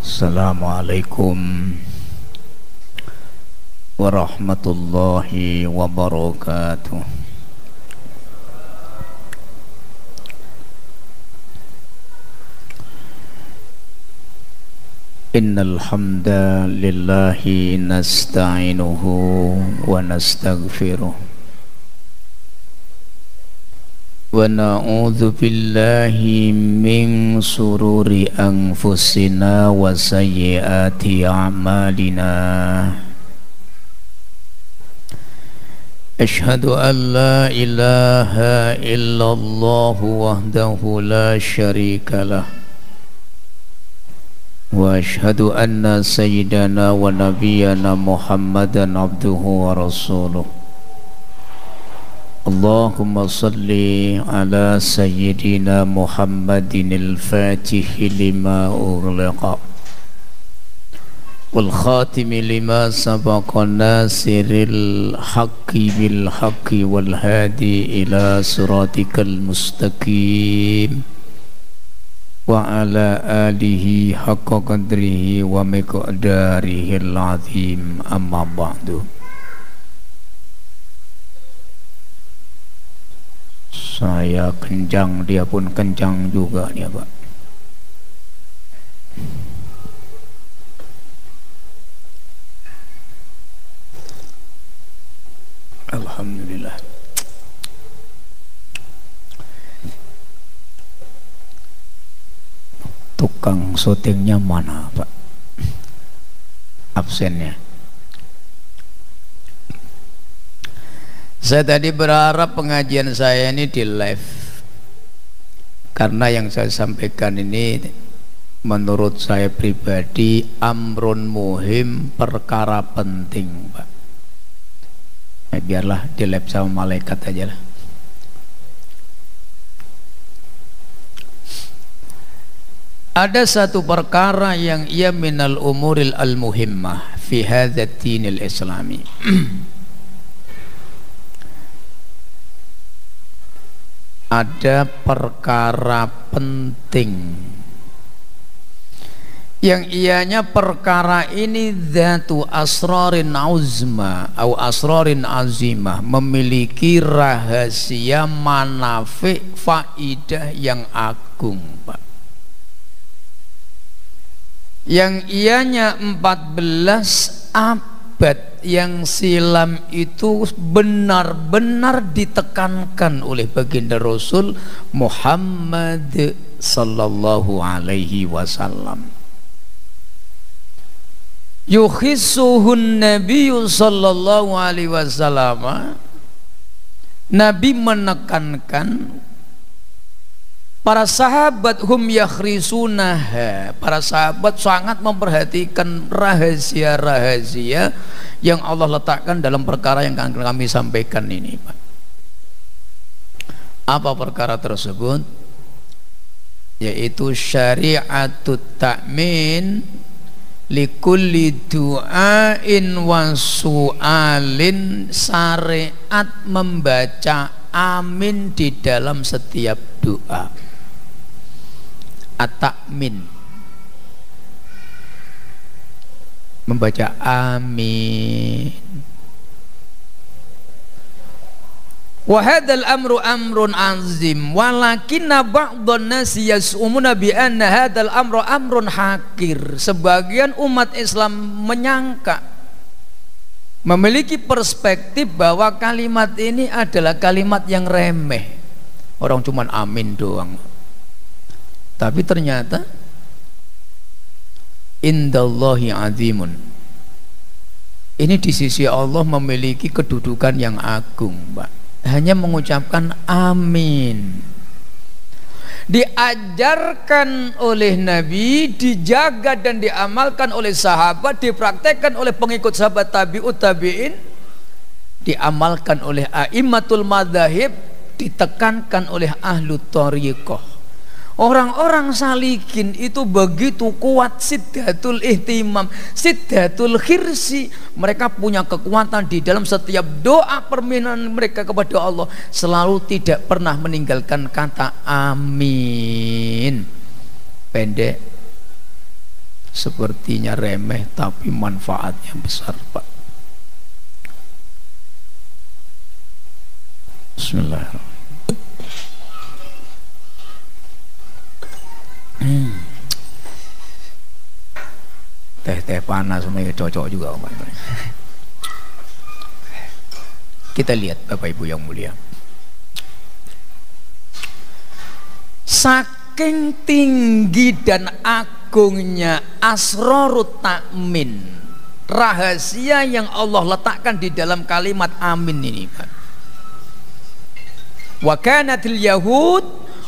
Assalamualaikum warahmatullahi wabarakatuh. Innal hamdalillahi nasta'inuhu wa nastaghfiruh wa na'udzu billahi min sururi anfusina wa sayyiati a'malina. Asyhadu an la ilaha illallah wahdahu la syarikalah wa asyhadu anna sayyidana wa nabiyyana Muhammadan abduhu wa rasuluh. Allahumma salli ala sayyidina Muhammadin al-fatihi lima ughliqa wal khatimi lima sabaqa nasiril haqqi bil haqqi wal hadi ila siratikal mustaqim wa ala alihi haqqa qadrihi wa miqdarihil azim. Amma ba'du. Saya kencang, dia pun kencang juga nih Pak. Alhamdulillah. Tukang syutingnya mana Pak? Absennya. Saya tadi berharap pengajian saya ini di live, karena yang saya sampaikan ini menurut saya pribadi amrun muhim, perkara penting Pak. Biarlah di live sama malaikat aja lah. Ada satu perkara yang ia minal umuril al-muhimmah fi hadzal dinil islami. Ada perkara penting yang ianya perkara ini dzatu asrarin uzma atau asrarin azimah, memiliki rahasia manafi faidah yang agung Pak, yang ianya 14 abad yang silam itu benar-benar ditekankan oleh baginda Rasul Muhammad sallallahu alaihi wasallam. Yukhissuhun nabiyyu sallallahu alaihi wasallam, Nabi menekankan para sahabat hum yakhrisunaha, para sahabat sangat memperhatikan rahasia-rahasia yang Allah letakkan dalam perkara yang akan kami sampaikan ini Pak. Apa perkara tersebut? Yaitu syariatut ta'min likulli du'ain wa su'alin, syariat membaca amin di dalam setiap doa. At-ta'min, membaca amin. Wa hadzal amru amrun azim walakinna ba'dhan nasi yas'umuna bi anna hadzal amru amrun hakir. Sebagian umat Islam menyangka, memiliki perspektif bahwa kalimat ini adalah kalimat yang remeh. Orang cuman amin doang. Tapi ternyata indallahi azimun, ini di sisi Allah memiliki kedudukan yang agung Pak. Hanya mengucapkan amin, diajarkan oleh Nabi, dijaga dan diamalkan oleh sahabat, dipraktekkan oleh pengikut sahabat tabi'ut tabi'in, diamalkan oleh a'immatul madzahib, ditekankan oleh ahlu thariqah. Orang-orang salikin itu begitu kuat siddatul ihtimam, siddatul khirsi. Mereka punya kekuatan di dalam setiap doa permintaan mereka kepada Allah, selalu tidak pernah meninggalkan kata amin. Pendek, sepertinya remeh tapi manfaatnya besar, Pak. Bismillahirrahmanirrahim. Teh panas semuanya cocok juga, Pak. Kita lihat Bapak Ibu yang mulia, saking tinggi dan agungnya asrarut ta'min, rahasia yang Allah letakkan di dalam kalimat amin ini, Pak. Wa kanatil yahud,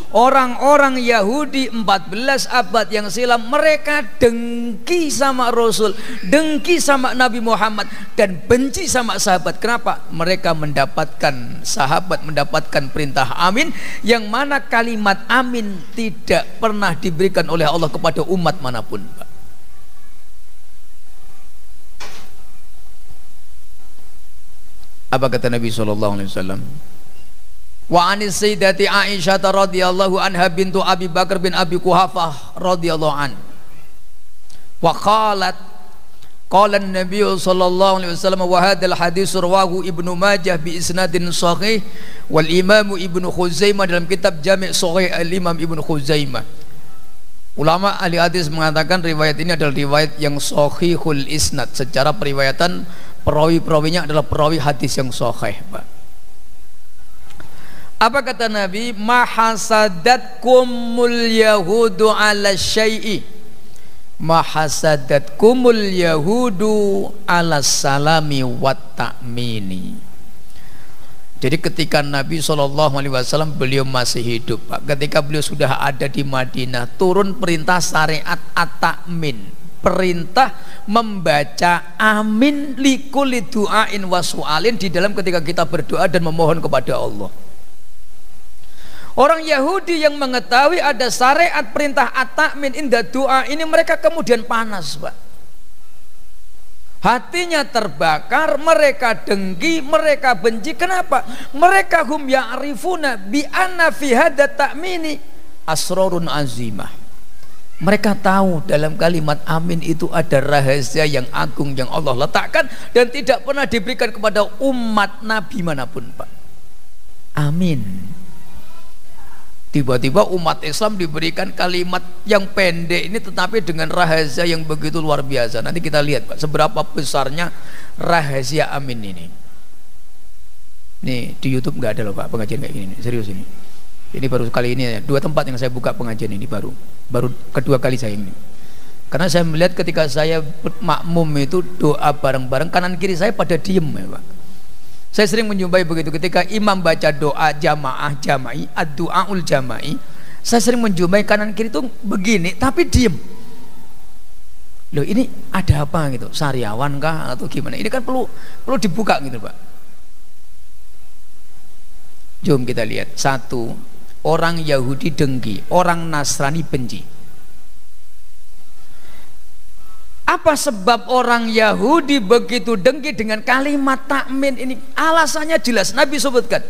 orang-orang Yahudi 14 abad yang silam, mereka dengki sama Rasul, dengki sama Nabi Muhammad, dan benci sama sahabat. Kenapa? Mereka mendapatkan, sahabat mendapatkan perintah amin, yang mana kalimat amin tidak pernah diberikan oleh Allah kepada umat manapun, Pak. Apa kata Nabi SAW? Wa anis sayyidati Aisyah radhiyallahu anha bintu Abi Bakar bin Abi Quhafah radhiyallahu an. Wa qalat qala an-nabiy sallallahu alaihi wasallam wa hadzal hadits rawahu Ibnu Majah bi isnadin sahih wal Imam Ibnu Khuzaimah dalam kitab Jami' Sahih al-Imam Ibnu Khuzaimah. Ulama ahli hadis mengatakan riwayat ini adalah riwayat yang sahihul isnad, secara periwayatan perawi-perawinya adalah perawi hadis yang sahih, Pak. Apa kata Nabi? Mahasadatkumul yahudu ala syai'i, mahasadatkumul yahudu ala salami wat ta'mini. Jadi ketika Nabi SAW beliau masih hidup, Pak, ketika beliau sudah ada di Madinah, turun perintah syariat at-ta'min, perintah membaca amin likulli du'ain wa su'alin di dalam ketika kita berdoa dan memohon kepada Allah. Orang Yahudi yang mengetahui ada syariat perintah at-ta'min inda doa ini, mereka kemudian panas, Pak. Hatinya terbakar, mereka dengki, mereka benci. Kenapa? Mereka hum ya'rifuna bi anna fi hadza ta'mini asrarun azimah. Mereka tahu dalam kalimat amin itu ada rahasia yang agung yang Allah letakkan dan tidak pernah diberikan kepada umat Nabi manapun, Pak. Amin. Tiba-tiba umat Islam diberikan kalimat yang pendek ini tetapi dengan rahasia yang begitu luar biasa. Nanti kita lihat, Pak, seberapa besarnya rahasia amin ini. Nih di YouTube nggak ada loh, Pak, pengajian kayak gini, serius ini. Ini baru kali ini ya, 2 tempat yang saya buka pengajian ini, baru kedua kali saya ini. Karena saya melihat ketika saya makmum itu doa bareng-bareng, kanan kiri saya pada diem, ya, Pak. Saya sering menjumpai begitu ketika imam baca doa jamaah jama'i, ad-du'aul jama'i, saya sering menjumpai kanan kiri itu begini tapi diem. Loh, ini ada apa gitu? Sariawan kah atau gimana? Ini kan perlu dibuka gitu, Pak. Jom kita lihat. 1, orang Yahudi dengki, orang Nasrani benci. Apa sebab orang Yahudi begitu dengki dengan kalimat takmin ini? Alasannya jelas, Nabi sebutkan.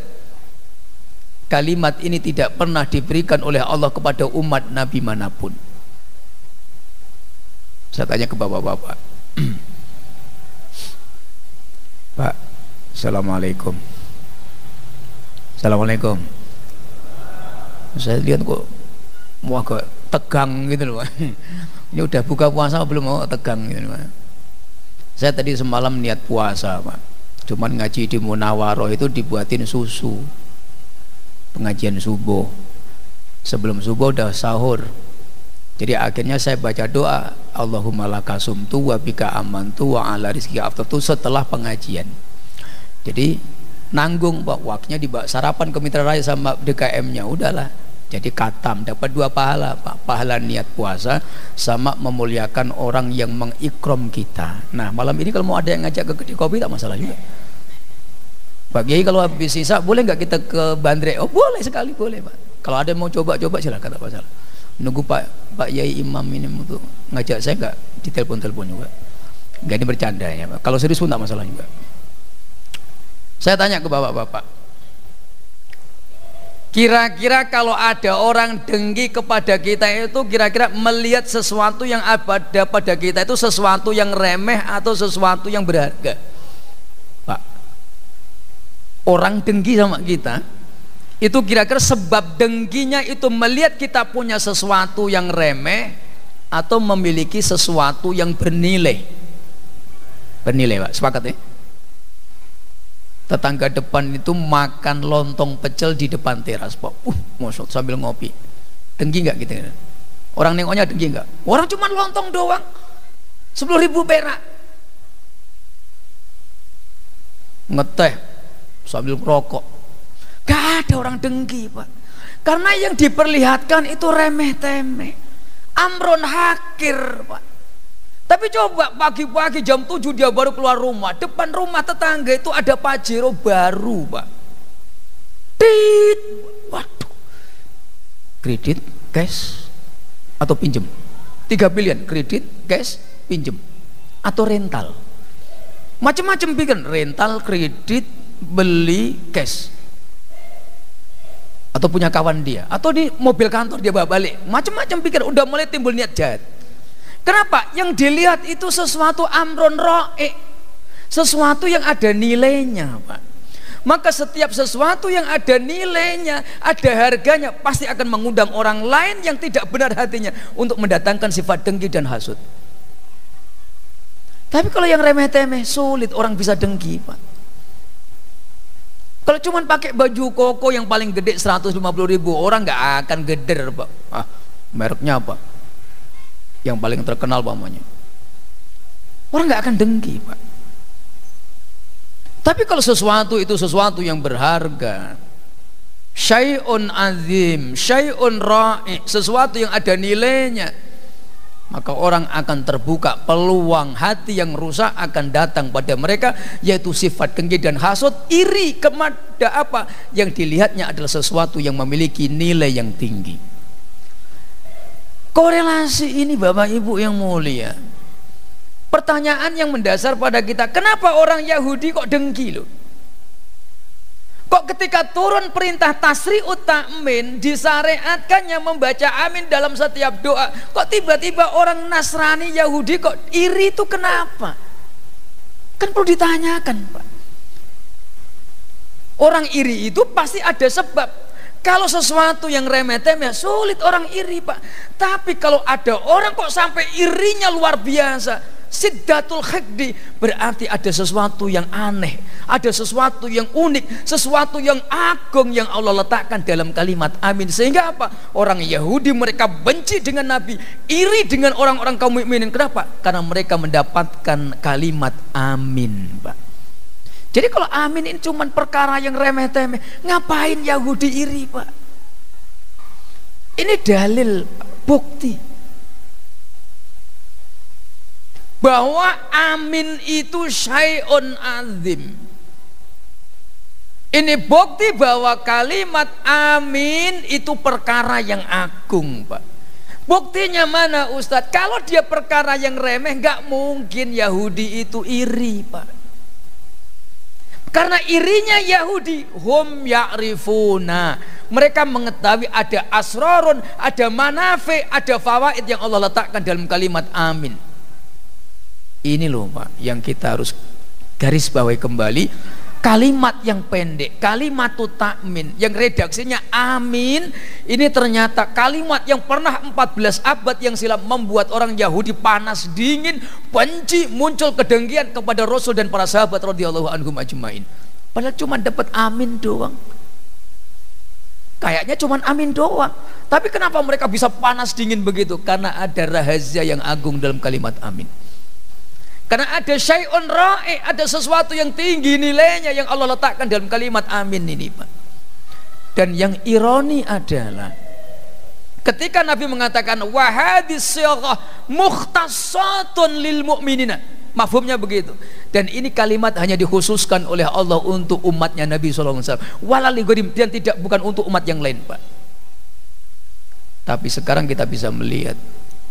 Kalimat ini tidak pernah diberikan oleh Allah kepada umat Nabi manapun. Saya tanya ke bapak-bapak. Pak, Assalamualaikum. Assalamualaikum. Saya lihat kok mau agak tegang gitu loh, Pak. Ini udah buka puasa belum, mau tegang gitu, Pak. Saya tadi semalam niat puasa, Pak. Cuman ngaji di Munawaroh itu dibuatin susu. Pengajian subuh. Sebelum subuh udah sahur. Jadi akhirnya saya baca doa, Allahumma laka sumtu wa bika amantu wa ala rizki aftartu setelah pengajian. Jadi nanggung, Pak, waktunya dibawa sarapan ke Mitra Raya sama DKM-nya, udahlah. Jadi katam, dapat 2 pahala, Pak. Pahala niat puasa sama memuliakan orang yang mengikram kita. Nah, malam ini kalau mau ada yang ngajak ke kedai kopi tak masalah juga. Pak Kiai, kalau habis sisa boleh nggak kita ke Bandre? Oh, boleh sekali, boleh, Pak. Kalau ada yang mau coba-coba silakan, tak masalah. Nunggu Pak Yai Imam ini untuk ngajak saya nggak ditelepon-telepon juga. Nggak, ini bercanda ya, Pak. Kalau serius pun tak masalah juga. Saya tanya ke bapak-bapak, Kira-kira kalau ada orang dengki kepada kita itu kira-kira melihat sesuatu yang ada pada kita itu sesuatu yang remeh atau sesuatu yang berharga? Pak, orang dengki sama kita itu kira-kira sebab dengkinya itu melihat kita punya sesuatu yang remeh atau memiliki sesuatu yang bernilai? Bernilai, Pak, sepakat ya? Tetangga depan itu makan lontong pecel di depan teras, Pak. Masuk sambil ngopi. Dengki nggak gitu? Orang nengoknya dengki nggak? Orang cuma lontong doang, 10.000 perak. Ngeteh sambil merokok. Gak ada orang dengki, Pak. Karena yang diperlihatkan itu remeh-temeh, amron hakir, Pak. Tapi coba pagi-pagi jam 7 dia baru keluar rumah, depan rumah tetangga itu ada Pajero baru, Pak. Tit, waduh, kredit, cash, atau pinjem. 3 pilihan, kredit, cash, pinjem, atau rental. Macam-macam bikin, rental, kredit, beli, cash, atau punya kawan dia, atau di mobil kantor dia bawa balik. Macam-macam pikir, udah mulai timbul niat jahat. Kenapa? Yang dilihat itu sesuatu amron ro'e, sesuatu yang ada nilainya, Pak. Maka setiap sesuatu yang ada nilainya, ada harganya, pasti akan mengundang orang lain yang tidak benar hatinya untuk mendatangkan sifat dengki dan hasud. Tapi kalau yang remeh-temeh, sulit orang bisa dengki, Pak. Kalau cuma pakai baju koko yang paling gede 150.000, orang nggak akan geder, Pak. Ah, mereknya apa? Yang paling terkenal pamannya, orang nggak akan dengki, Pak. Tapi kalau sesuatu itu sesuatu yang berharga, syai'un azim, syai'un ra'i, sesuatu yang ada nilainya, maka orang akan terbuka peluang hati yang rusak akan datang pada mereka, yaitu sifat dengki dan hasud, iri kepada apa yang dilihatnya adalah sesuatu yang memiliki nilai yang tinggi. Korelasi ini Bapak Ibu yang mulia, pertanyaan yang mendasar pada kita, kenapa orang Yahudi kok dengki loh? Kok ketika turun perintah tasri'ut ta'min, disyariatkannya membaca amin dalam setiap doa, kok tiba-tiba orang Nasrani Yahudi kok iri, itu kenapa? Kan perlu ditanyakan, Pak. Orang iri itu pasti ada sebab. Kalau sesuatu yang remeh-temeh sulit orang iri, Pak. Tapi kalau ada orang kok sampai irinya luar biasa, siddatul khiddi, berarti ada sesuatu yang aneh, ada sesuatu yang unik, sesuatu yang agung yang Allah letakkan dalam kalimat amin. Sehingga apa? Orang Yahudi mereka benci dengan Nabi, iri dengan orang-orang kaum mukminin. Kenapa? Karena mereka mendapatkan kalimat amin, Pak. Jadi kalau amin ini cuma perkara yang remeh-temeh, ngapain Yahudi iri, Pak? Ini dalil, bukti bahwa amin itu syai'un azim. Ini bukti bahwa kalimat amin itu perkara yang agung, Pak. Buktinya mana, Ustadz? Kalau dia perkara yang remeh, nggak mungkin Yahudi itu iri, Pak. Karena irinya Yahudi, hum ya'rifuna, mereka mengetahui ada asrarun, ada manafi, ada fawaid yang Allah letakkan dalam kalimat amin. Ini loh, Pak, yang kita harus garis bawahi kembali. Kalimat yang pendek, kalimatut ta'min, yang redaksinya amin, ini ternyata kalimat yang pernah 14 abad yang silam membuat orang Yahudi panas dingin, benci, muncul kedengkian kepada Rasul dan para sahabat radhiyallahu anhum ajmain. Padahal cuma dapat amin doang. Kayaknya cuma amin doang. Tapi kenapa mereka bisa panas dingin begitu? Karena ada rahasia yang agung dalam kalimat amin. Karena ada syai'un ra'i, ada sesuatu yang tinggi nilainya yang Allah letakkan dalam kalimat amin ini, Pak. Dan yang ironi adalah ketika Nabi mengatakan wa hadis sighah mukhtassatun lil mu'minina, mafhumnya begitu. Dan ini kalimat hanya dikhususkan oleh Allah untuk umatnya Nabi SAW, walal ligharim, dan tidak bukan untuk umat yang lain, Pak. Tapi sekarang kita bisa melihat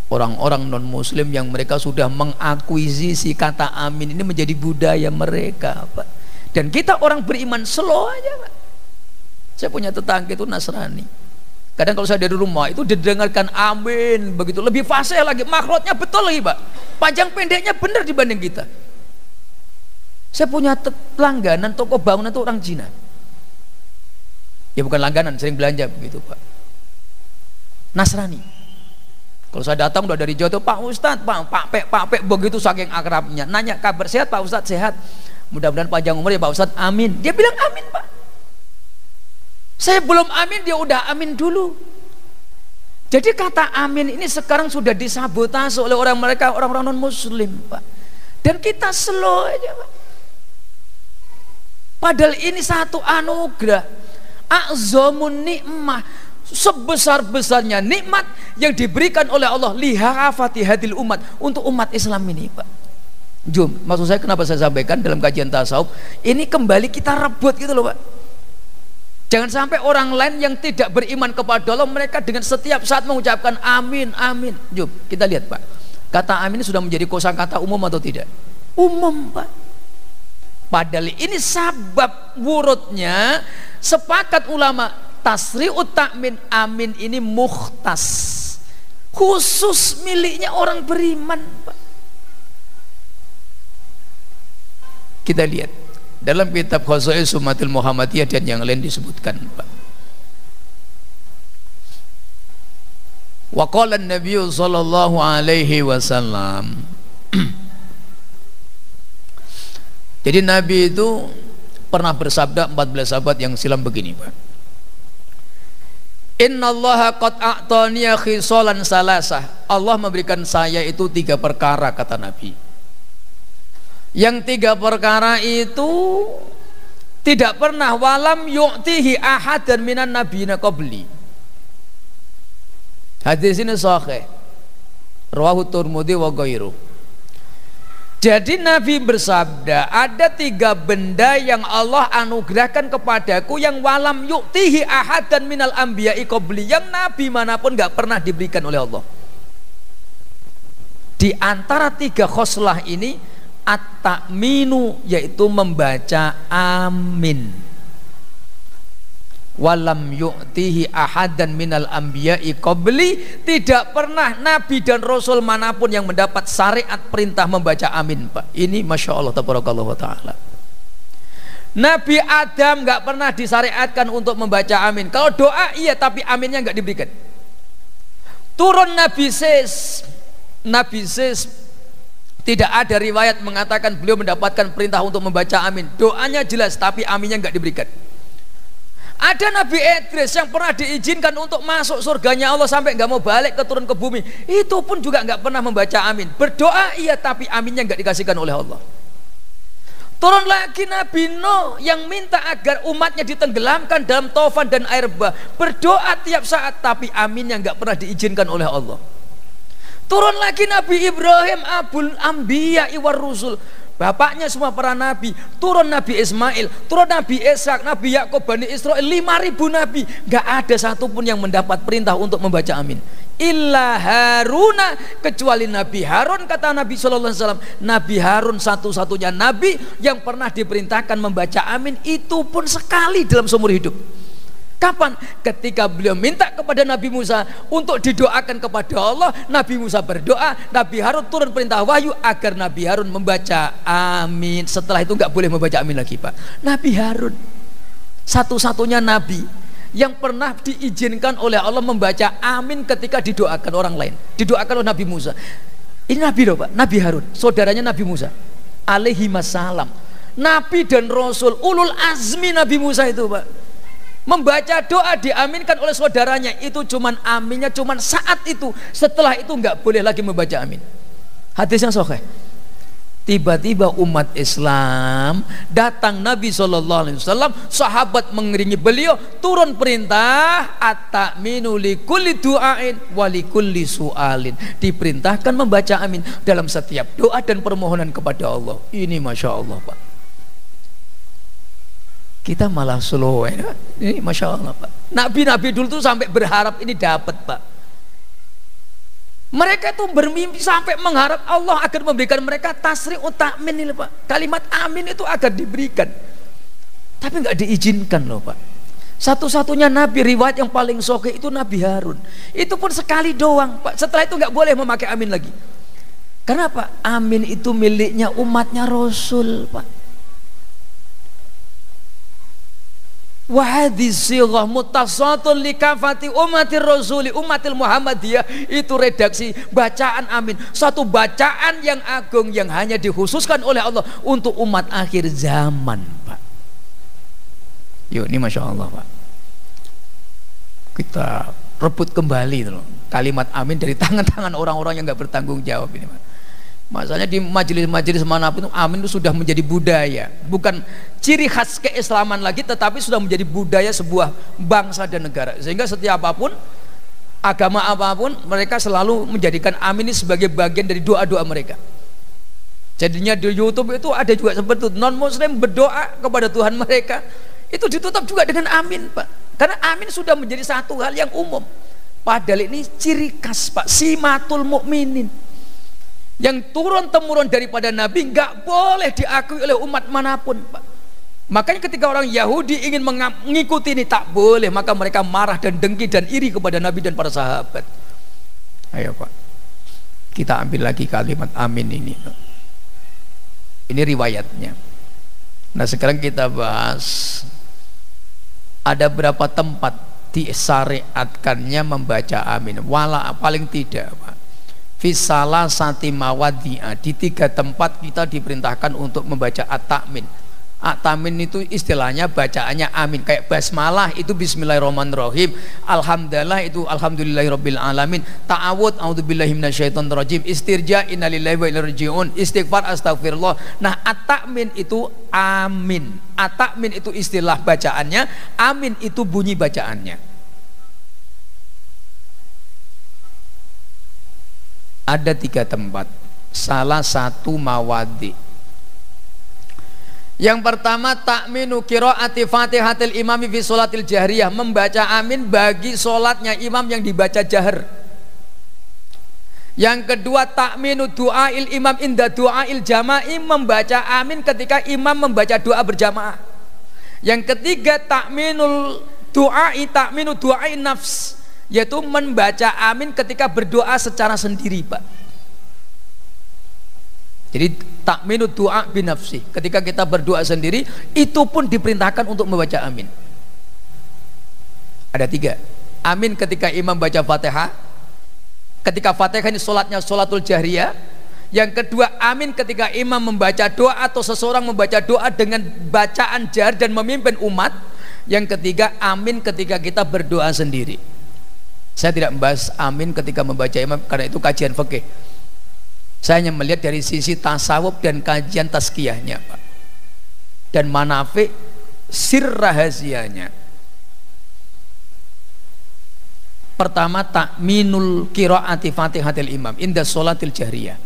orang-orang non-muslim yang mereka sudah mengakuisisi kata amin ini menjadi budaya mereka, Pak. Dan kita orang beriman slow aja, Pak. Saya punya tetangga itu Nasrani. Kadang kalau saya dari rumah itu didengarkan amin begitu, lebih fasih lagi, makrotnya betul lagi Pak, panjang pendeknya benar dibanding kita. Saya punya langganan toko bangunan itu orang Cina. Ya bukan langganan, sering belanja begitu Pak. Nasrani. Kalau saya datang udah dari jauh tuh, Pak Ustadz, Pak Pek begitu saking akrabnya. Nanya kabar sehat Pak Ustadz, sehat. Mudah-mudahan panjang umur ya Pak Ustadz, amin. Dia bilang amin Pak. Saya belum amin, dia udah amin dulu. Jadi kata amin ini sekarang sudah disabotase oleh orang-orang non muslim Pak. Dan kita slow aja Pak. Padahal ini satu anugerah, a'zamun nikmah, sebesar-besarnya nikmat yang diberikan oleh Allah lihafati hadil umat, untuk umat Islam ini Pak. Jum, maksud saya kenapa saya sampaikan dalam kajian tasawuf ini, kembali kita rebut gitu loh Pak. Jangan sampai orang lain yang tidak beriman kepada Allah, mereka dengan setiap saat mengucapkan amin, amin. Jum, kita lihat Pak, kata amin sudah menjadi kosakata umum atau tidak? Umum Pak. Padahal ini sabab wurudnya, sepakat ulama, tasri'ut ta'min, amin ini mukhtas, khusus miliknya orang beriman Pak. Kita lihat dalam kitab Khosais Ummatil Muhammadiyah dan yang lain disebutkan Pak. Wa qala an-nabiy sallallahu alaihi wasallam. Jadi Nabi itu pernah bersabda 14 abad yang silam begini Pak. Innallaha qad a'tani khisalan salasah. Allah memberikan saya itu 3 perkara kata Nabi. Yang 3 perkara itu tidak pernah walam yu'tihi ahadan minan nabiyina qabli. Hadis ini sahih, rawahu Tirmidzi wa ghairu. Jadi Nabi bersabda, ada 3 benda yang Allah anugerahkan kepadaku yang walam yu'tihi ahadan minal anbiya'i qabli, yang nabi manapun gak pernah diberikan oleh Allah. Di antara 3 khoslah ini at-ta'minu, yaitu membaca amin. Walam yu'tihi ahadan minal anbiya'i qabli, tidak pernah nabi dan rasul manapun yang mendapat syariat perintah membaca amin Pak. Ini Masya Allah tabarakallah wa ta'ala. Nabi Adam gak pernah disyariatkan untuk membaca amin. Kalau doa iya, tapi aminnya gak diberikan. Turun Nabi Sis tidak ada riwayat mengatakan beliau mendapatkan perintah untuk membaca amin. Doanya jelas tapi aminnya nggak diberikan. Ada Nabi Idris yang pernah diizinkan untuk masuk surganya Allah sampai nggak mau balik turun ke bumi, itu pun juga nggak pernah membaca amin. Berdoa iya tapi aminnya nggak dikasihkan oleh Allah. Turun lagi Nabi Nuh yang minta agar umatnya ditenggelamkan dalam taufan dan air bah. Berdoa tiap saat tapi aminnya nggak pernah diizinkan oleh Allah. Turun lagi Nabi Ibrahim, Abul Anbiya war Rusul, bapaknya semua para nabi. Turun Nabi Ismail, turun Nabi Ishak, Nabi Yakub, Bani Israel, 5.000 nabi, gak ada satupun yang mendapat perintah untuk membaca amin. Illa Haruna, kecuali Nabi Harun, kata Nabi sallallahu alaihi wasallam. Nabi Harun satu-satunya nabi yang pernah diperintahkan membaca amin, itu pun sekali dalam seumur hidup. Kapan? Ketika beliau minta kepada Nabi Musa untuk didoakan kepada Allah, Nabi Musa berdoa, Nabi Harun turun perintah wahyu agar Nabi Harun membaca amin. Setelah itu nggak boleh membaca amin lagi Pak. Nabi Harun satu-satunya nabi yang pernah diizinkan oleh Allah membaca amin ketika didoakan orang lain, didoakan oleh Nabi Musa. Ini Nabi loh Pak, Nabi Harun, saudaranya Nabi Musa alaihi wassalam. Nabi dan Rasul, ulul azmi Nabi Musa itu Pak, membaca doa diaminkan oleh saudaranya, itu cuman aminnya cuman saat itu, setelah itu nggak boleh lagi membaca amin. Hadis yang sahih. Tiba-tiba umat Islam datang Nabi SAW, sahabat mengiringi beliau, turun perintah at-ta'minu li kulli du'ain wa li kulli su'alin, diperintahkan membaca amin dalam setiap doa dan permohonan kepada Allah. Ini Masya Allah Pak. Kita malah slow ya. Ini Masya Allah Pak. Nabi-nabi dulu tuh sampai berharap ini dapat Pak. Mereka tuh bermimpi sampai mengharap Allah akan memberikan mereka tasri'ut ta'min ini Pak. Kalimat amin itu agar diberikan, tapi nggak diizinkan loh Pak. Satu-satunya nabi riwayat yang paling sahih itu Nabi Harun. Itu pun sekali doang, Pak. Setelah itu nggak boleh memakai amin lagi. Kenapa? Amin itu miliknya umatnya Rasul, Pak. Wa hadhihi sighah mutasatun li kafati umatir rasuli umatil Muhammadiyah, itu redaksi bacaan amin, satu bacaan yang agung yang hanya dikhususkan oleh Allah untuk umat akhir zaman, Pak. Yuk, ini Masya Allah, Pak, kita rebut kembali loh kalimat amin dari tangan-tangan orang-orang yang nggak bertanggung jawab ini, Pak. Masalahnya di majelis-majelis manapun amin itu sudah menjadi budaya, bukan ciri khas keislaman lagi, tetapi sudah menjadi budaya sebuah bangsa dan negara, sehingga setiap apapun agama apapun mereka selalu menjadikan amin ini sebagai bagian dari doa-doa mereka. Jadinya di YouTube itu ada juga seperti itu, non muslim berdoa kepada Tuhan mereka itu ditutup juga dengan amin, Pak, karena amin sudah menjadi satu hal yang umum, padahal ini ciri khas, Pak, simatul mukminin yang turun temurun daripada Nabi, nggak boleh diakui oleh umat manapun, Pak. Makanya ketika orang Yahudi ingin mengikuti ini, tak boleh, maka mereka marah dan dengki dan iri kepada Nabi dan para sahabat. Ayo, Pak, kita ambil lagi kalimat amin ini. Ini riwayatnya. Nah, sekarang kita bahas ada berapa tempat disyariatkannya membaca amin. Wala paling tidak, Pak, Fisala sati mawadi'ah, di 3 tempat kita diperintahkan untuk membaca at-ta'min. At-ta'min itu istilahnya bacaannya amin, kayak basmalah itu bismillahirrahmanirrahim, alhamdulillah itu alhamdulillahirabbil alamin, ta'awud a'udzubillahi minasyaitonirrajim, istirja innalillahi wa inna ilaihi raji'un, istighfar astagfirullah. Nah, at-ta'min itu amin. At-ta'min itu istilah bacaannya, amin itu bunyi bacaannya. Ada 3 tempat, salah satu mawadi. Yang pertama, ta'minu qiraati fatihatil imami fi sholatil jahriyah, membaca amin bagi sholatnya imam yang dibaca jahar. Yang kedua, ta'minu du'ail imam inda du'ail jama'i, membaca amin ketika imam membaca doa berjamaah. Yang ketiga, ta'minu du'ain nafs, yaitu membaca amin ketika berdoa secara sendiri, Pak. Jadi takminu doa binafsi, ketika kita berdoa sendiri itu pun diperintahkan untuk membaca amin. Ada 3, amin ketika imam baca fatihah, ketika fatihah ini sholatnya sholatul jahriyah. Yang kedua, amin ketika imam membaca doa atau seseorang membaca doa dengan bacaan jar dan memimpin umat. Yang ketiga, amin ketika kita berdoa sendiri. Saya tidak membahas amin ketika membaca imam karena itu kajian fikih. Saya hanya melihat dari sisi tasawuf dan kajian tazkiyahnya, Pak, dan manafik sir rahasianya. Pertama, takminul qiraati fatihatil imam inda sholatil jahriyah.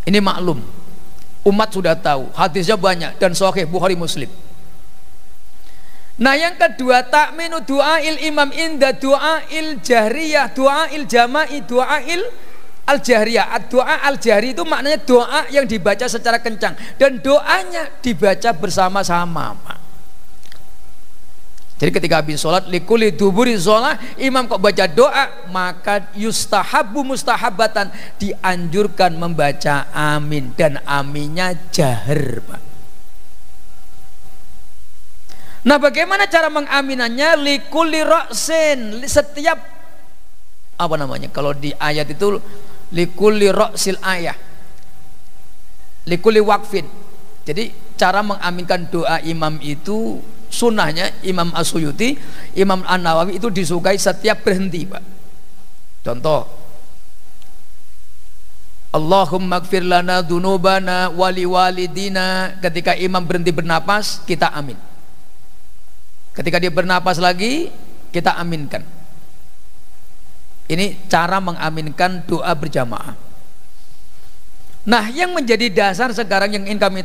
Ini maklum, umat sudah tahu, hadisnya banyak dan sahih Bukhari Muslim. Nah, yang kedua, takminu du'ail imam inda du'ail jahriyah, du'ail jama'i, du'ail al-jahriyah. Doa al-jahri itu maknanya doa yang dibaca secara kencang dan doanya dibaca bersama-sama, Pak. Jadi ketika habis sholat, likuli duburi sholat, imam kok baca doa, maka yustahabu mustahabatan, dianjurkan membaca amin, dan aminnya jahar, Pak. Nah, bagaimana cara mengaminannya? Likuli roksin, setiap apa namanya, kalau di ayat itu likuli roksil ayah, likuli wakfin. Jadi cara mengaminkan doa imam itu sunnahnya Imam As-Suyuti, Imam An-Nawawi itu disukai setiap berhenti, Pak. Contoh, Allahumma gfir lana dzunubana wali walidina, ketika imam berhenti bernapas kita amin. Ketika dia bernapas lagi kita aminkan. Ini cara mengaminkan doa berjamaah. Nah, yang menjadi dasar sekarang yang ingin kami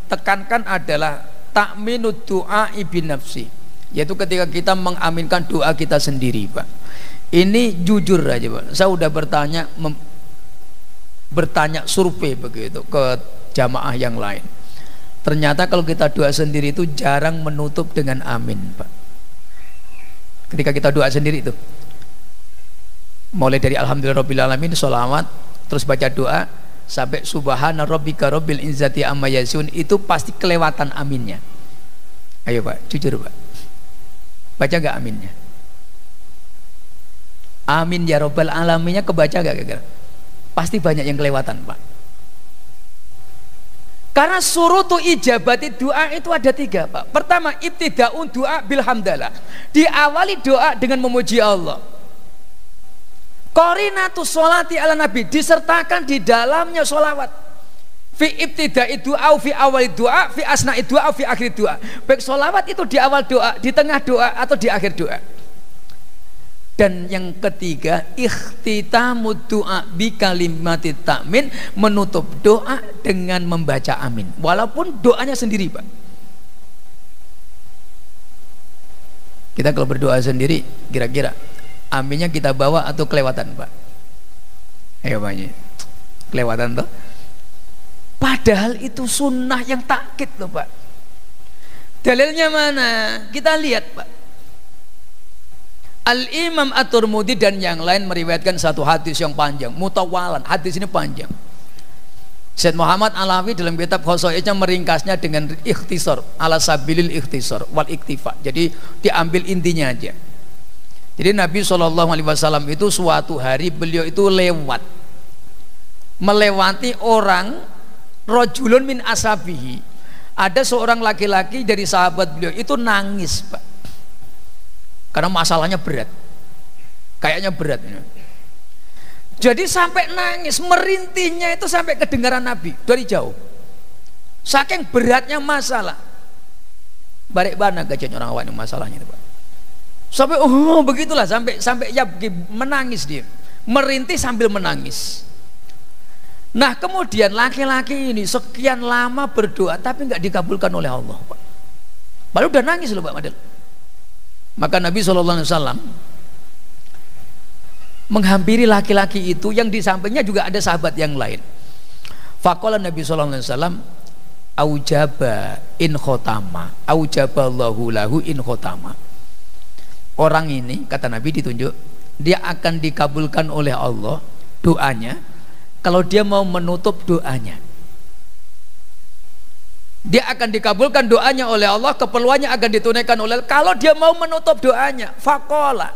tekankan adalah takminu doa ibn nafsi, yaitu ketika kita mengaminkan doa kita sendiri, Pak. Ini jujur aja, Pak, saya udah bertanya survei begitu ke jamaah yang lain. Ternyata kalau kita doa sendiri itu jarang menutup dengan amin, Pak. Ketika kita doa sendiri itu, mulai dari alhamdulillahirobbilalamin, sholawat, terus baca doa sampai subhana rabbika rabbil izzati amma yasifun, itu pasti kelewatan aminnya. Ayo Pak, jujur Pak, baca gak aminnya? Amin ya rabbal alaminnya kebaca gak kira-kira? Pasti banyak yang kelewatan Pak. Karena surutu ijabati doa itu ada 3 Pak. Pertama, ibtidaun doa bilhamdalah, diawali doa dengan memuji Allah. Qarinatu sholati ala nabi, disertakan di dalamnya sholawat. Fi ibtida'i doa, fi awal doa, fi asna'i doa, fi akhir doa. Baik sholawat itu di awal doa, di tengah doa, atau di akhir doa. Dan yang ketiga, ikhtitamu doa bi kalimati ta'min, menutup doa dengan membaca amin, walaupun doanya sendiri Pak. Kita kalau berdoa sendiri, kira-kira aminnya kita bawa atau kelewatan Pak? Ayo Pak, kelewatan toh? Padahal itu sunnah yang takkid loh Pak. Dalilnya mana? Kita lihat Pak. Al-Imam At-Tirmidzi dan yang lain meriwayatkan satu hadis yang panjang, mutawalan. Hadis ini panjang. Syed Muhammad Alawi dalam kitab Khosoisnya meringkasnya dengan ikhtisar, ala sabilil ikhtisar wal iktifa. Jadi diambil intinya aja. Jadi Nabi SAW itu suatu hari beliau itu melewati orang, rajulun min asabihi, ada seorang laki-laki dari sahabat beliau itu nangis Pak, karena masalahnya berat, kayaknya berat. Jadi sampai nangis, merintihnya itu sampai kedengaran Nabi dari jauh, saking beratnya masalah. Barek bana gajahnya orang awak ini masalahnya itu Pak. Sampai begitulah, sampai ya menangis dia, merintih sambil menangis. Nah kemudian laki-laki ini sekian lama berdoa tapi nggak dikabulkan oleh Allah Pak. Baru udah nangis loh Pak Madel. Maka Nabi SAW menghampiri laki-laki itu, yang di sampingnya juga ada sahabat yang lain. Faqala Nabi SAW, aujaba in khotama, aujaballahu lahu in khotama. Orang ini, kata Nabi, ditunjuk, dia akan dikabulkan oleh Allah doanya kalau dia mau menutup doanya. Dia akan dikabulkan doanya oleh Allah, keperluannya akan ditunaikan oleh Allah kalau dia mau menutup doanya. Faqala,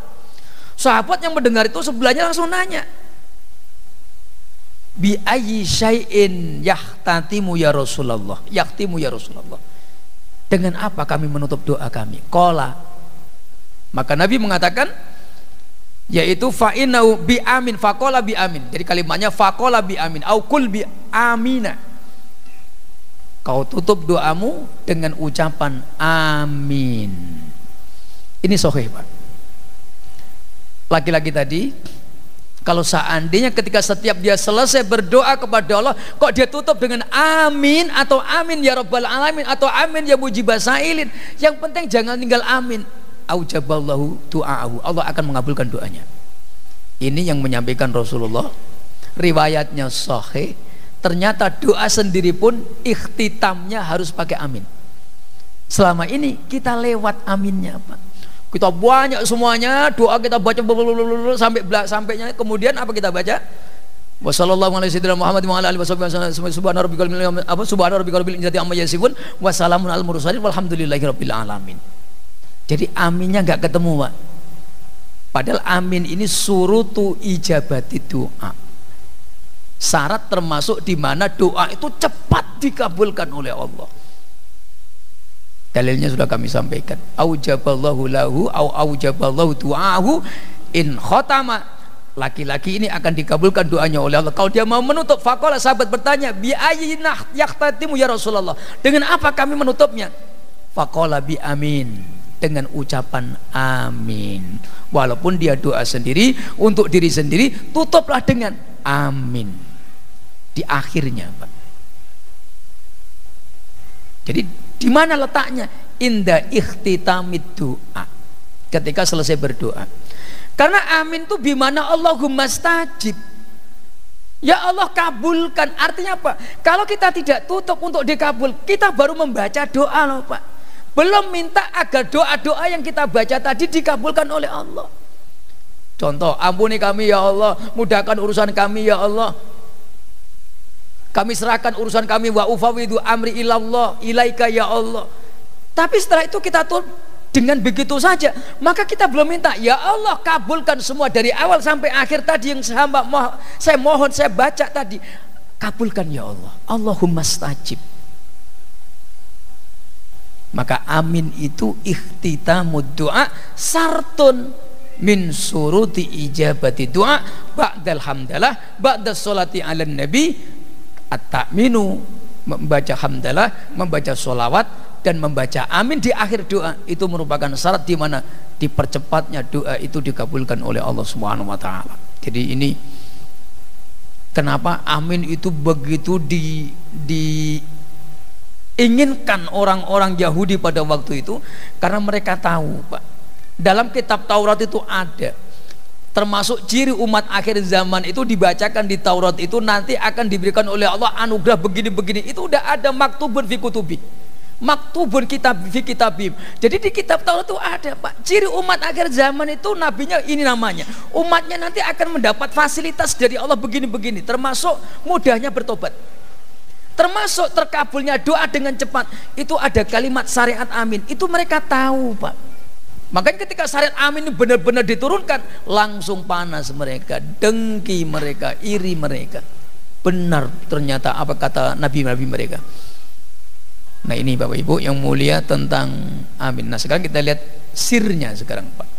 sahabat yang mendengar itu sebelahnya langsung nanya, bi ayyi syai'in yahtatimu ya Rasulullah, yahtimu ya Rasulullah, dengan apa kami menutup doa kami? Qala, maka Nabi mengatakan, yaitu fa'inau bi amin, faqala bi amin. Jadi kalimatnya faqala bi amin au kul bi amina, kau tutup doamu dengan ucapan amin. Ini sahih Pak. Laki-laki tadi, kalau seandainya ketika setiap dia selesai berdoa kepada Allah, kok dia tutup dengan amin atau amin ya rabbal alamin atau amin ya mujibas sailin, yang penting jangan tinggal amin. Aujaballahu du'aahu, Allah akan mengabulkan doanya. Ini yang menyampaikan Rasulullah, riwayatnya sahih. Ternyata doa sendiri pun ikhtitamnya harus pakai amin. Selama ini kita lewat aminnya Pak. Kita banyak semuanya doa kita baca sampainya, kemudian apa kita baca? Wassallallahu alaihi Muhammad wa ala alihi wasallam, subhana rabbikal izzati amma yasifun wa salamun alal mursalin walhamdulillahi rabbil alamin. Jadi aminnya nggak ketemu Pak. Padahal amin ini surutu ijabati doa, syarat termasuk di mana doa itu cepat dikabulkan oleh Allah. Dalilnya sudah kami sampaikan. Aujaballahu lahu au aujaballahu du'ahu in khotama. Laki-laki ini akan dikabulkan doanya oleh Allah kalau dia mau menutup. Faqala, sahabat bertanya, bi ayyinah yahtatimu ya Rasulullah, dengan apa kami menutupnya? Faqala bi amin, dengan ucapan amin. Walaupun dia doa sendiri untuk diri sendiri, tutuplah dengan amin di akhirnya Pak. Jadi di mana letaknya? Inda ikhtitamid doa, ketika selesai berdoa. Karena amin itu bimana Allahumma stajib, Ya Allah kabulkan. Artinya apa? Kalau kita tidak tutup untuk dikabul, kita baru membaca doa loh Pak. Belum minta agar doa-doa yang kita baca tadi dikabulkan oleh Allah. Contoh, ampuni kami ya Allah, mudahkan urusan kami ya Allah. Kami serahkan urusan kami, wa ufawwidu amri ilallah ilaika ya Allah. Tapi setelah itu kita tuh dengan begitu saja, maka kita belum minta ya Allah kabulkan semua dari awal sampai akhir tadi yang saya mohon, saya baca tadi, kabulkan ya Allah. Allahumma stajib. Maka amin itu ikhtitamud doa, sartun min suruti ijabati doa, ba'dal hamdalah, ba'dal sholati ala nabi. At-ta'minu, membaca hamdalah, membaca sholawat, dan membaca amin di akhir doa itu merupakan syarat di mana dipercepatnya doa itu dikabulkan oleh Allah Subhanahu wa taala. Jadi ini kenapa amin itu begitu diinginkan orang-orang Yahudi pada waktu itu, karena mereka tahu Pak, dalam kitab Taurat itu ada, termasuk ciri umat akhir zaman itu dibacakan di Taurat itu nanti akan diberikan oleh Allah anugerah begini-begini. Itu udah ada maktubun fi kutubi, maktubun kitab fi kitabim. Jadi di kitab Taurat itu ada Pak, ciri umat akhir zaman itu nabinya ini namanya, umatnya nanti akan mendapat fasilitas dari Allah begini-begini, termasuk mudahnya bertobat, termasuk terkabulnya doa dengan cepat. Itu ada kalimat syariat amin, itu mereka tahu Pak. Makanya ketika syariat amin ini benar-benar diturunkan, langsung panas mereka, dengki mereka, iri mereka. Benar ternyata apa kata nabi-nabi mereka. Nah ini Bapak Ibu yang mulia tentang amin. Nah sekarang kita lihat sirnya sekarang Pak.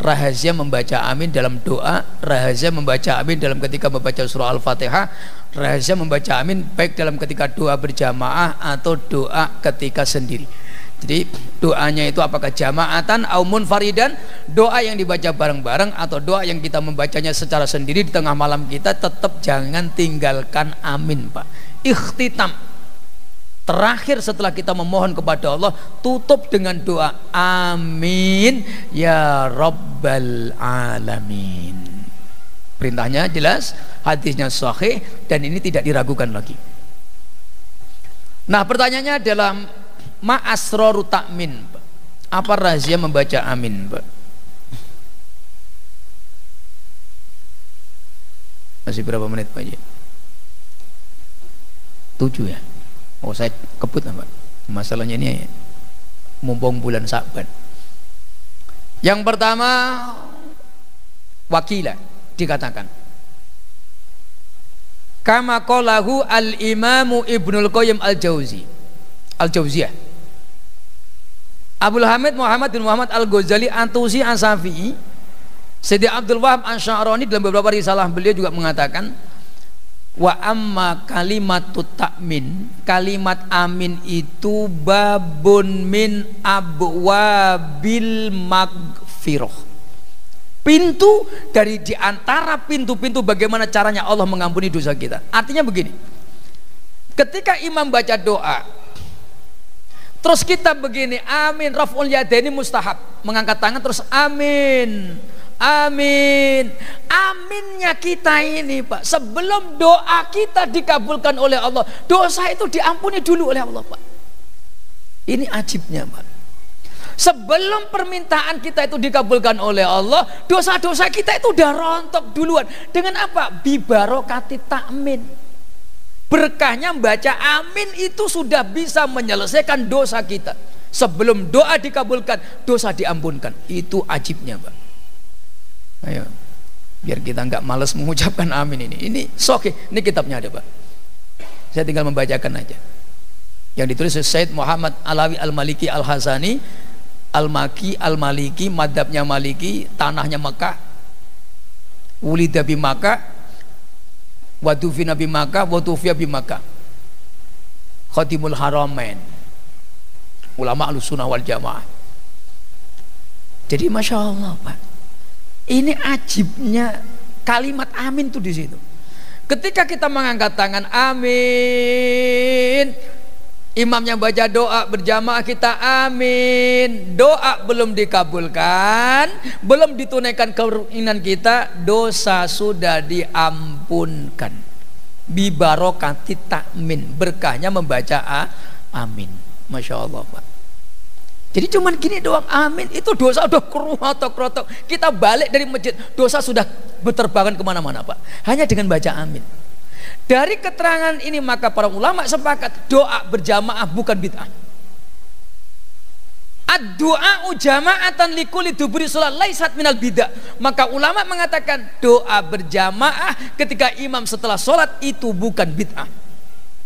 Rahasia membaca amin dalam doa, rahasia membaca amin dalam ketika membaca surah Al-Fatihah, rahasia membaca amin baik dalam ketika doa berjamaah atau doa ketika sendiri. Jadi doanya itu apakah jamaatan au munfaridan, doa yang dibaca bareng-bareng atau doa yang kita membacanya secara sendiri di tengah malam kita, tetap jangan tinggalkan amin Pak. Ikhtitam, terakhir setelah kita memohon kepada Allah, tutup dengan doa amin ya rabbal alamin. Perintahnya jelas, hadisnya sahih, dan ini tidak diragukan lagi. Nah pertanyaannya adalah ma asroru ta'min, apa rahasia membaca amin Pak? Masih berapa menit Pak? 7 ya? Oh saya kebut Pak, masalahnya ini mumpung bulan Sa'ban. Yang pertama, wakilah dikatakan kama qalahu al-imamu Ibnul Qayyim al-Jauziyah, Abdul Hamid Muhammad bin Muhammad Al-Ghazali Antusi An-Syafi'i, Sayyidi Abdul Wahab An-Sya'rani dalam beberapa risalah beliau juga mengatakan wa amma kalimatut ta'min, kalimat amin itu babun min abwabil maghfirah, pintu dari diantara pintu-pintu bagaimana caranya Allah mengampuni dosa kita. Artinya begini, ketika imam baca doa terus kita begini amin, raf'ul yadaini mustahab, mengangkat tangan terus amin, amin. Aminnya kita ini Pak, sebelum doa kita dikabulkan oleh Allah, dosa itu diampuni dulu oleh Allah Pak. Ini ajibnya Pak. Sebelum permintaan kita itu dikabulkan oleh Allah, dosa-dosa kita itu udah rontok duluan. Dengan apa? Bibarokati ta'min. Berkahnya membaca amin itu sudah bisa menyelesaikan dosa kita. Sebelum doa dikabulkan, dosa diampunkan. Itu ajibnya Pak. Ayo, biar kita nggak malas mengucapkan amin ini. Ini sahih, ini kitabnya ada Pak. Saya tinggal membacakan aja. Yang ditulis Said Muhammad Alawi Al-Maliki Al-Hasani, Al-Maki Al-Maliki, madhabnya Maliki, tanahnya Mekah, wulida bi Makkah, wadufina bi Makkah, wadufia bi Makkah, Khatimul Haramain, ulama Ahlussunnah wal Jamaah. Jadi Masya Allah Pak, ini ajibnya kalimat amin tuh di situ. Ketika kita mengangkat tangan amin, Imam yang baca doa berjamaah kita amin, doa belum dikabulkan, belum ditunaikan keinginan kita, dosa sudah diampunkan. Bi barokati takmin, berkahnya membaca amin. Masya Allah Pak. Jadi cuman gini doang amin, itu dosa udah kerotok-kerotok. Kita balik dari masjid, dosa sudah berterbangan kemana-mana Pak, hanya dengan baca amin. Dari keterangan ini maka para ulama sepakat doa berjamaah bukan bid'ah. Ad-du'a jama'atan likulli duburi sholat laisat minal bid'ah. Maka ulama mengatakan doa berjamaah ketika imam setelah sholat itu bukan bid'ah.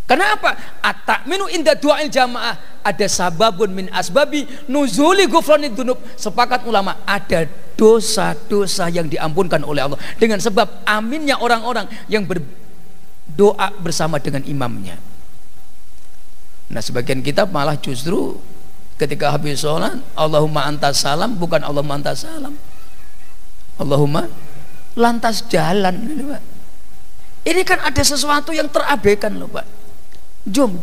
Kenapa? At-ta'minu inda du'ail jamaah, ada sababun min asbabi nuzuli ghufranid dzunub. Sepakat ulama ada dosa-dosa yang diampunkan oleh Allah dengan sebab aminnya orang-orang yang berdoa bersama dengan imamnya. Nah sebagian kita malah justru ketika habis sholat Allahumma antas salam, bukan Allahumma antas salam, Allahumma lantas jalan. Ini kan ada sesuatu yang terabaikan loh Pak. Jom,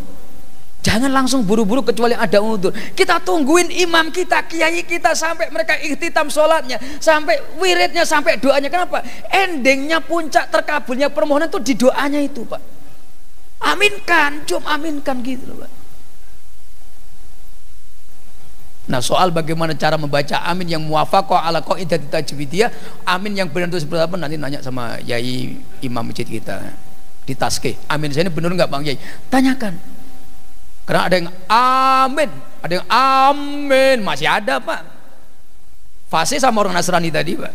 jangan langsung buru-buru kecuali ada udzur. Kita tungguin imam kita, kiai kita sampai mereka ikhtitam sholatnya, sampai wiridnya, sampai doanya. Kenapa? Endingnya, puncak terkabulnya permohonan itu di doanya itu Pak. Aminkan, jom aminkan gitu loh Pak. Nah soal bagaimana cara membaca amin yang muwafaqah ala qaidah tajwidiyah, amin yang benar itu seperti apa, nanti nanya sama yai imam masjid kita di Taske. Amin saya ini benar nggak Bang Yai? Tanyakan. Karena ada yang amin, ada yang amin, masih ada Pak. Fase sama orang Nasrani tadi Pak.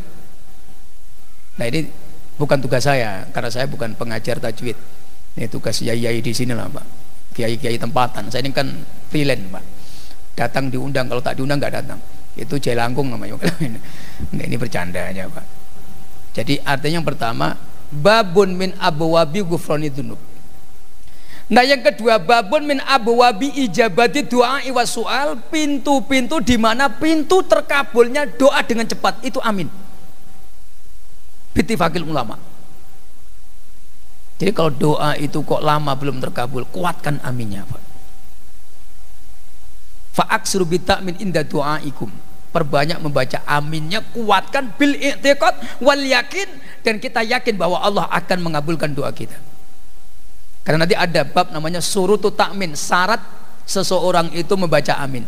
Nah ini bukan tugas saya, karena saya bukan pengajar tajwid. Ini tugas yai-yai di sini lah Pak, kiai-kiai tempatan. Saya ini kan freelance Pak. Datang diundang, kalau tak diundang nggak datang. Itu jelangkung namanya. Ini bercanda aja Pak. Jadi artinya yang pertama babun min abwabi ghufrani dzunub. Nah yang kedua babun min abwabi ijabati doa wa su'al, pintu-pintu di mana pintu terkabulnya doa dengan cepat itu amin. Bittifaqil ulama. Jadi kalau doa itu kok lama belum terkabul, kuatkan aminnya Pak. Fa'aksru bita'min inda du'aikum, perbanyak membaca aminnya, kuatkan bil i'tiqad wal yakin, dan kita yakin bahwa Allah akan mengabulkan doa kita. Karena nanti ada bab namanya surutu ta'min, syarat seseorang itu membaca amin.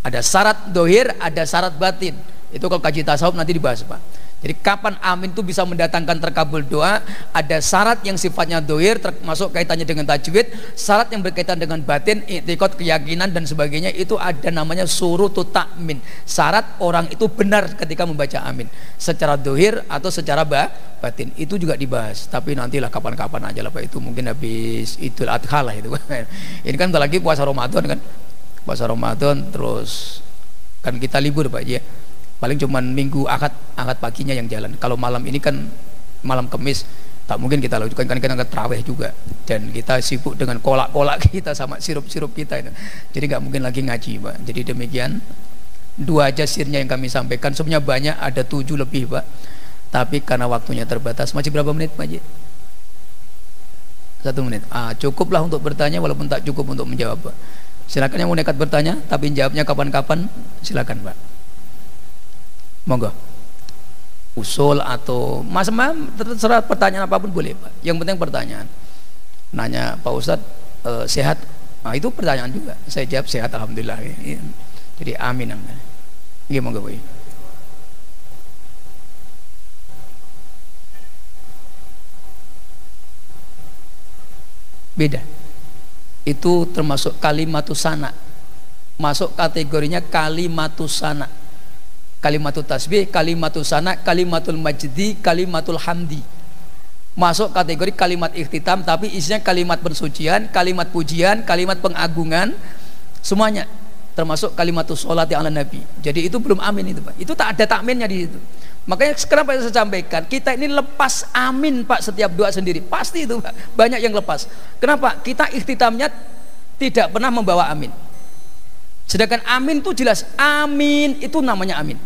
Ada syarat dohir, ada syarat batin. Itu kalau kaji tasawuf nanti dibahas Pak. Jadi kapan amin itu bisa mendatangkan terkabul doa? Ada syarat yang sifatnya dohir, termasuk kaitannya dengan tajwid, syarat yang berkaitan dengan batin, i'tiqad, keyakinan dan sebagainya. Itu ada namanya surutu ta'min, syarat orang itu benar ketika membaca amin secara dohir atau secara batin. Itu juga dibahas, tapi nantilah kapan-kapan aja lah Pak. Itu mungkin habis Idul Adha lah itu. Ini kan lagi puasa Ramadan kan, puasa Ramadan terus kan kita libur Pak ya. Paling cuman minggu akad paginya yang jalan. Kalau malam ini kan malam Kemis, tak mungkin kita lakukan, kan kita terawih juga, dan kita sibuk dengan kolak-kolak kita sama sirup-sirup kita itu. Jadi nggak mungkin lagi ngaji Pak. Jadi demikian dua aja sirnya yang kami sampaikan. Sebenarnya banyak, ada 7 lebih Pak, tapi karena waktunya terbatas. Masih berapa menit Pak Ji? 1 menit. Cukuplah untuk bertanya walaupun tak cukup untuk menjawab Pak. Silakan yang mau nekat bertanya, tapi jawabnya kapan-kapan silakan Pak. Monggo, usul atau macam-macam, terserah, pertanyaan apapun boleh Pak. Yang penting pertanyaan. Nanya Pak Ustadz sehat, nah itu pertanyaan juga. Saya jawab sehat alhamdulillah. Jadi amin. Iya monggo Pak. Beda. Itu termasuk kalimatus sana, masuk kategorinya kalimatus sana. Kalimatul tasbih, kalimatul sana, kalimatul majdi, kalimatul hamdi. Masuk kategori kalimat ikhtitam, tapi isinya kalimat pensucian, kalimat pujian, kalimat pengagungan, semuanya. Termasuk kalimatul sholati ala nabi. Jadi itu belum amin itu Pak. Itu tak ada takminnya di situ. Makanya kenapa saya sampaikan, kita ini lepas amin Pak setiap doa sendiri. Pasti itu Pak, banyak yang lepas. Kenapa? Kita ikhtitamnya tidak pernah membawa amin. Sedangkan amin itu jelas, amin itu namanya amin.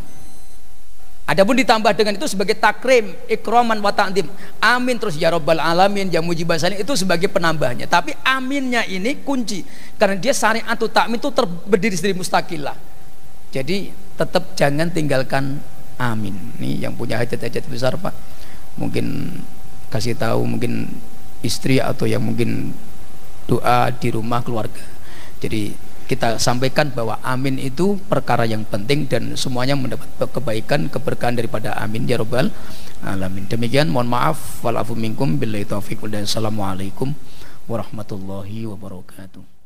Adapun ditambah dengan itu sebagai takrim, ikraman wa ta'zim. Amin terus ya rabbal alamin, ya mujibas salim, itu sebagai penambahnya. Tapi aminnya ini kunci karena dia syari'atu ta'min itu berdiri sendiri mustaqilah. Jadi tetap jangan tinggalkan amin. Ini yang punya hajat-hajat besar Pak, mungkin kasih tahu mungkin istri atau yang mungkin doa di rumah keluarga. Jadi kita sampaikan bahwa amin itu perkara yang penting dan semuanya mendapat kebaikan, keberkahan daripada amin ya rabbal alamin. Demikian, mohon maaf, wal afu minkum billahi taufiq wal hidayah. Assalamualaikum warahmatullahi wabarakatuh.